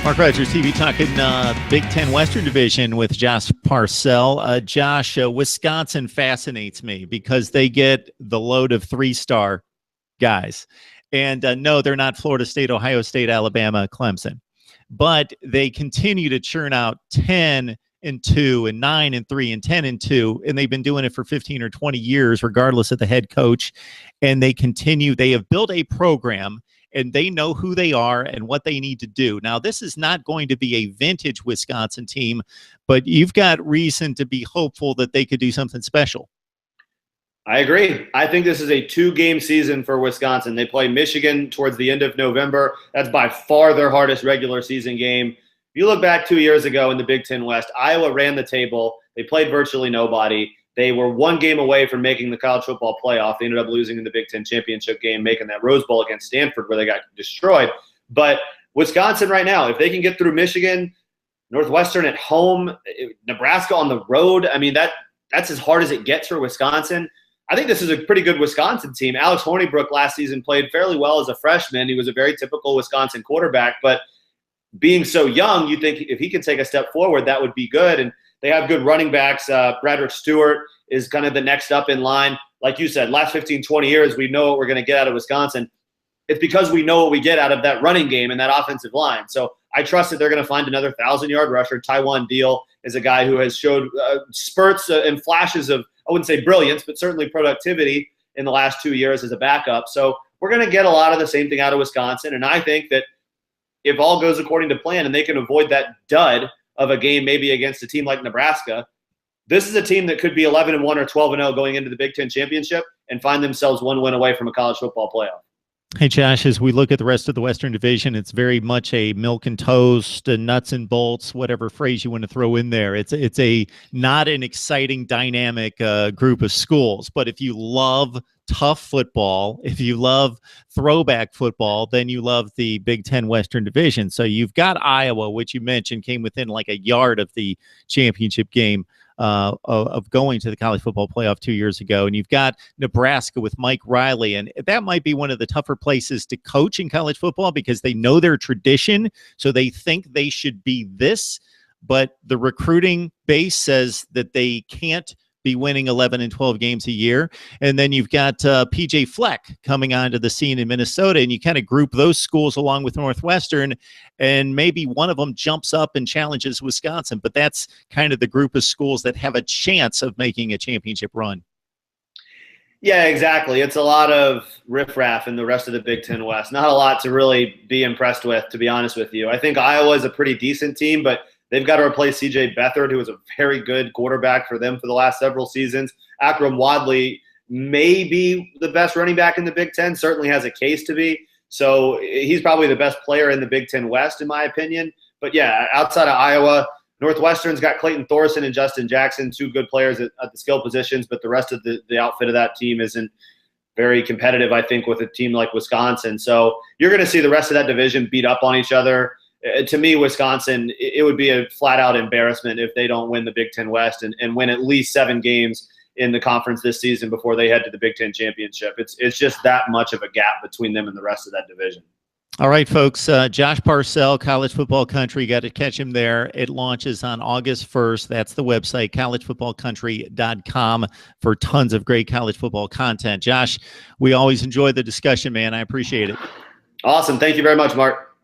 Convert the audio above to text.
Mark Rogers TV talking Big Ten Western Division with Josh Parcell. Josh, Wisconsin fascinates me because they get the load of three-star guys. And no, they're not Florida State, Ohio State, Alabama, Clemson. But they continue to churn out 10-2 and 9-3 and 10-2, and they've been doing it for 15 or 20 years, regardless of the head coach. And they continue. They have built a program, and they know who they are and what they need to do. Now, this is not going to be a vintage Wisconsin team, but you've got reason to be hopeful that they could do something special. I agree. I think this is a two-game season for Wisconsin. They play Michigan towards the end of November. That's by far their hardest regular season game. If you look back 2 years ago in the Big Ten West, Iowa ran the table. They played virtually nobody. They were one game away from making the college football playoff. They ended up losing in the Big Ten championship game, making that Rose Bowl against Stanford where they got destroyed. But Wisconsin right now, if they can get through Michigan, Northwestern at home, Nebraska on the road, I mean, that's as hard as it gets for Wisconsin. I think this is a pretty good Wisconsin team. Alex Hornibrook last season played fairly well as a freshman. He was a very typical Wisconsin quarterback, but being so young, you think if he can take a step forward, that would be good. And they have good running backs. Bradrick Stewart is kind of the next up in line. Like you said, last 15, 20 years, we know what we're going to get out of Wisconsin. It's because we know what we get out of that running game and that offensive line. So I trust that they're going to find another 1,000-yard rusher. Taiwan Deal is a guy who has showed spurts and flashes of, I wouldn't say brilliance, but certainly productivity in the last 2 years as a backup. So we're going to get a lot of the same thing out of Wisconsin. And I think that if all goes according to plan and they can avoid that dud of a game maybe against a team like Nebraska, this is a team that could be 11-1 or 12-0 going into the Big Ten championship and find themselves one win away from a college football playoff. Hey, Josh, as we look at the rest of the Western Division, it's very much a milk and toast, nuts and bolts, whatever phrase you want to throw in there. It's a not an exciting, dynamic group of schools. But if you love tough football, if you love throwback football, then you love the Big Ten Western Division. So you've got Iowa, which you mentioned came within like a yard of the championship game of going to the college football playoff 2 years ago. And you've got Nebraska with Mike Riley. And that might be one of the tougher places to coach in college football because they know their tradition. So they think they should be this, but the recruiting base says that they can't be winning 11 and 12 games a year. And then you've got PJ Fleck coming onto the scene in Minnesota, and you kind of group those schools along with Northwestern, and maybe one of them jumps up and challenges Wisconsin, but that's kind of the group of schools that have a chance of making a championship run. Yeah, exactly. It's a lot of riffraff in the rest of the Big Ten West. Not a lot to really be impressed with, to be honest with you. I think Iowa is a pretty decent team, but they've got to replace C.J. Beathard, who was a very good quarterback for them for the last several seasons. Akram Wadley may be the best running back in the Big Ten, certainly has a case to be. So he's probably the best player in the Big Ten West, in my opinion. But, yeah, outside of Iowa, Northwestern's got Clayton Thorson and Justin Jackson, two good players at the skill positions, but the rest of the outfit of that team isn't very competitive, I think, with a team like Wisconsin. So you're going to see the rest of that division beat up on each other. To me, Wisconsin, it would be a flat-out embarrassment if they don't win the Big Ten West and win at least 7 games in the conference this season before they head to the Big Ten championship. It's just that much of a gap between them and the rest of that division. All right, folks, Josh Parcell, College Football Country, you got to catch him there. It launches on August 1st. That's the website, collegefootballcountry.com, for tons of great college football content. Josh, we always enjoy the discussion, man. I appreciate it. Awesome. Thank you very much, Mark.